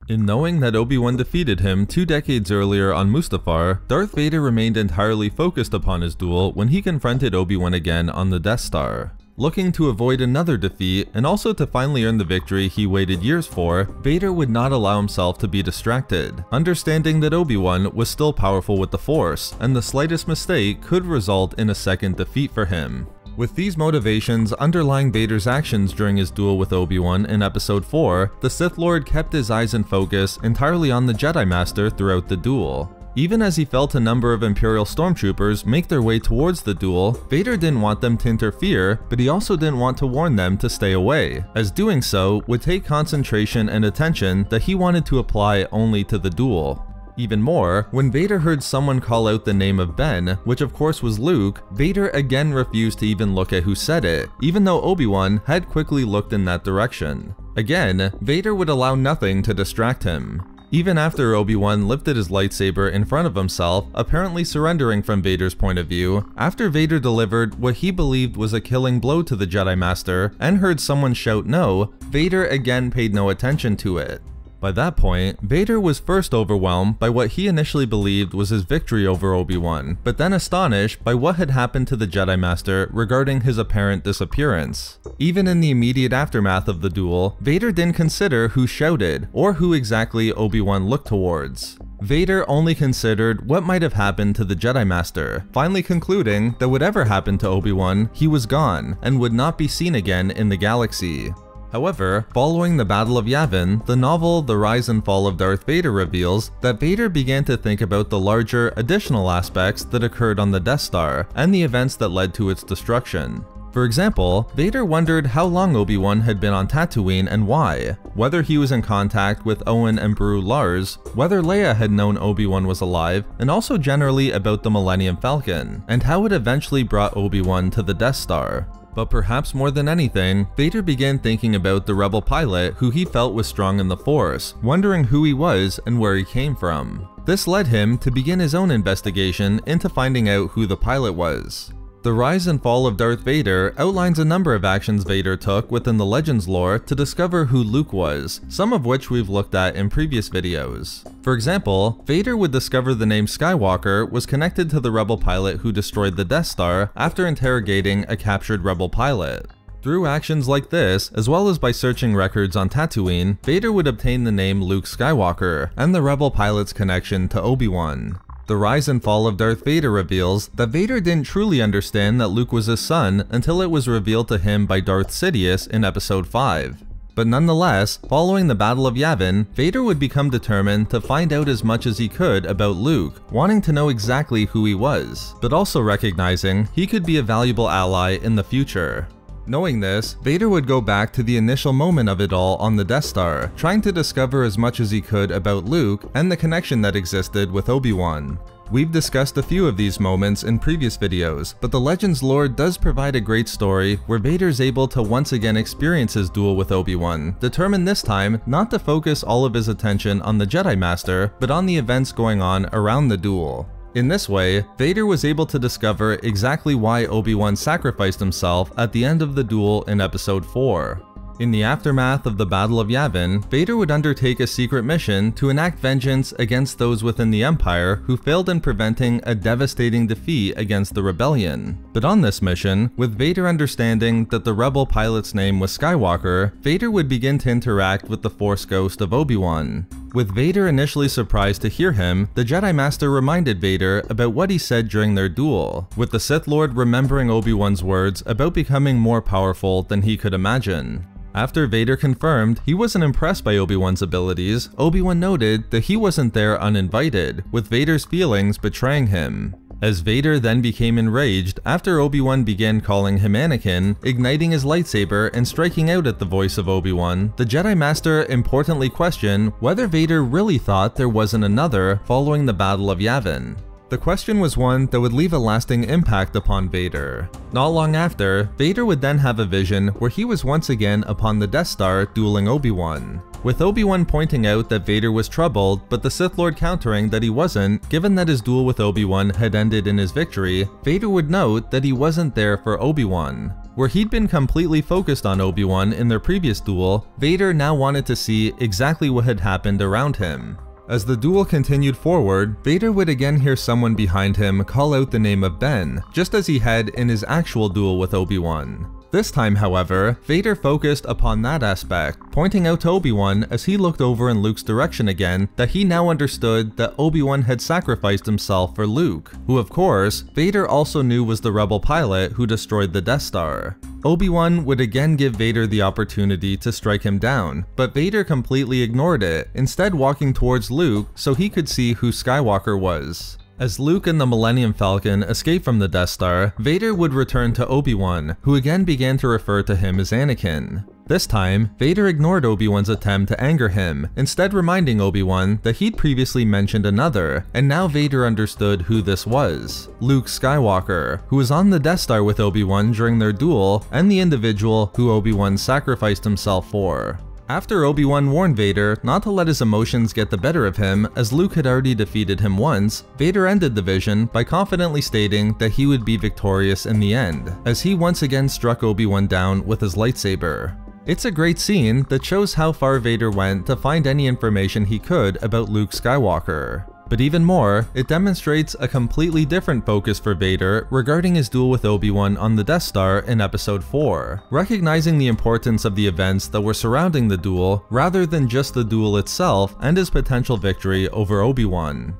In knowing that Obi-Wan defeated him 2 decades earlier on Mustafar, Darth Vader remained entirely focused upon his duel when he confronted Obi-Wan again on the Death Star. Looking to avoid another defeat, and also to finally earn the victory he waited years for, Vader would not allow himself to be distracted, understanding that Obi-Wan was still powerful with the Force, and the slightest mistake could result in a second defeat for him. With these motivations underlying Vader's actions during his duel with Obi-Wan in Episode 4, the Sith Lord kept his eyes and focus entirely on the Jedi Master throughout the duel. Even as he felt a number of Imperial stormtroopers make their way towards the duel, Vader didn't want them to interfere, but he also didn't want to warn them to stay away, as doing so would take concentration and attention that he wanted to apply only to the duel. Even more, when Vader heard someone call out the name of Ben, which of course was Luke, Vader again refused to even look at who said it, even though Obi-Wan had quickly looked in that direction. Again, Vader would allow nothing to distract him. Even after Obi-Wan lifted his lightsaber in front of himself, apparently surrendering from Vader's point of view, after Vader delivered what he believed was a killing blow to the Jedi Master and heard someone shout no, Vader again paid no attention to it. By that point, Vader was first overwhelmed by what he initially believed was his victory over Obi-Wan, but then astonished by what had happened to the Jedi Master regarding his apparent disappearance. Even in the immediate aftermath of the duel, Vader didn't consider who shouted, or who exactly Obi-Wan looked towards. Vader only considered what might have happened to the Jedi Master, finally concluding that whatever happened to Obi-Wan, he was gone, and would not be seen again in the galaxy. However, following the Battle of Yavin, the novel The Rise and Fall of Darth Vader reveals that Vader began to think about the larger, additional aspects that occurred on the Death Star, and the events that led to its destruction. For example, Vader wondered how long Obi-Wan had been on Tatooine and why, whether he was in contact with Owen and Beru Lars, whether Leia had known Obi-Wan was alive, and also generally about the Millennium Falcon, and how it eventually brought Obi-Wan to the Death Star. But perhaps more than anything, Vader began thinking about the rebel pilot who he felt was strong in the Force, wondering who he was and where he came from. This led him to begin his own investigation into finding out who the pilot was. The Rise and Fall of Darth Vader outlines a number of actions Vader took within the Legends lore to discover who Luke was, some of which we've looked at in previous videos. For example, Vader would discover the name Skywalker was connected to the rebel pilot who destroyed the Death Star after interrogating a captured rebel pilot. Through actions like this, as well as by searching records on Tatooine, Vader would obtain the name Luke Skywalker and the rebel pilot's connection to Obi-Wan. The Rise and Fall of Darth Vader reveals that Vader didn't truly understand that Luke was his son until it was revealed to him by Darth Sidious in Episode 5. But nonetheless, following the Battle of Yavin, Vader would become determined to find out as much as he could about Luke, wanting to know exactly who he was, but also recognizing he could be a valuable ally in the future. Knowing this, Vader would go back to the initial moment of it all on the Death Star, trying to discover as much as he could about Luke and the connection that existed with Obi-Wan. We've discussed a few of these moments in previous videos, but the Legends lore does provide a great story where Vader's able to once again experience his duel with Obi-Wan, determined this time not to focus all of his attention on the Jedi Master, but on the events going on around the duel. In this way, Vader was able to discover exactly why Obi-Wan sacrificed himself at the end of the duel in Episode 4. In the aftermath of the Battle of Yavin, Vader would undertake a secret mission to enact vengeance against those within the Empire who failed in preventing a devastating defeat against the rebellion. But on this mission, with Vader understanding that the rebel pilot's name was Skywalker, Vader would begin to interact with the Force ghost of Obi-Wan. With Vader initially surprised to hear him, the Jedi Master reminded Vader about what he said during their duel, with the Sith Lord remembering Obi-Wan's words about becoming more powerful than he could imagine. After Vader confirmed he wasn't impressed by Obi-Wan's abilities, Obi-Wan noted that he wasn't there uninvited, with Vader's feelings betraying him. As Vader then became enraged after Obi-Wan began calling him Anakin, igniting his lightsaber and striking out at the voice of Obi-Wan, the Jedi Master importantly questioned whether Vader really thought there wasn't another following the Battle of Yavin. The question was one that would leave a lasting impact upon Vader. Not long after, Vader would then have a vision where he was once again upon the Death Star dueling Obi-Wan. With Obi-Wan pointing out that Vader was troubled, but the Sith Lord countering that he wasn't, given that his duel with Obi-Wan had ended in his victory, Vader would note that he wasn't there for Obi-Wan. Where he'd been completely focused on Obi-Wan in their previous duel, Vader now wanted to see exactly what had happened around him. As the duel continued forward, Vader would again hear someone behind him call out the name of Ben, just as he had in his actual duel with Obi-Wan. This time, however, Vader focused upon that aspect, pointing out to Obi-Wan as he looked over in Luke's direction again that he now understood that Obi-Wan had sacrificed himself for Luke, who of course, Vader also knew was the rebel pilot who destroyed the Death Star. Obi-Wan would again give Vader the opportunity to strike him down, but Vader completely ignored it, instead walking towards Luke so he could see who Skywalker was. As Luke and the Millennium Falcon escaped from the Death Star, Vader would return to Obi-Wan, who again began to refer to him as Anakin. This time, Vader ignored Obi-Wan's attempt to anger him, instead reminding Obi-Wan that he'd previously mentioned another, and now Vader understood who this was: Luke Skywalker, who was on the Death Star with Obi-Wan during their duel, and the individual who Obi-Wan sacrificed himself for. After Obi-Wan warned Vader not to let his emotions get the better of him as Luke had already defeated him once, Vader ended the vision by confidently stating that he would be victorious in the end, as he once again struck Obi-Wan down with his lightsaber. It's a great scene that shows how far Vader went to find any information he could about Luke Skywalker. But even more, it demonstrates a completely different focus for Vader regarding his duel with Obi-Wan on the Death Star in Episode 4, recognizing the importance of the events that were surrounding the duel rather than just the duel itself and his potential victory over Obi-Wan.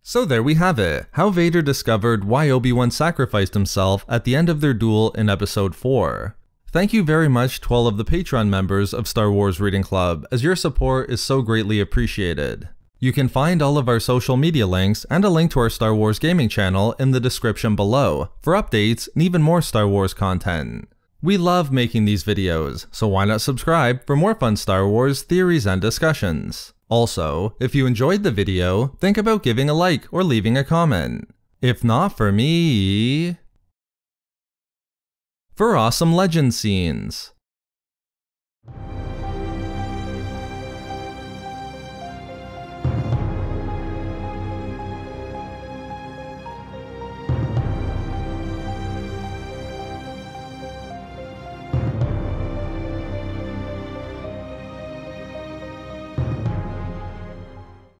So there we have it, how Vader discovered why Obi-Wan sacrificed himself at the end of their duel in Episode 4. Thank you very much to all of the Patreon members of Star Wars Reading Club, as your support is so greatly appreciated. You can find all of our social media links and a link to our Star Wars gaming channel in the description below for updates and even more Star Wars content. We love making these videos, so why not subscribe for more fun Star Wars theories and discussions. Also, if you enjoyed the video, think about giving a like or leaving a comment. If not for me... for awesome legend scenes.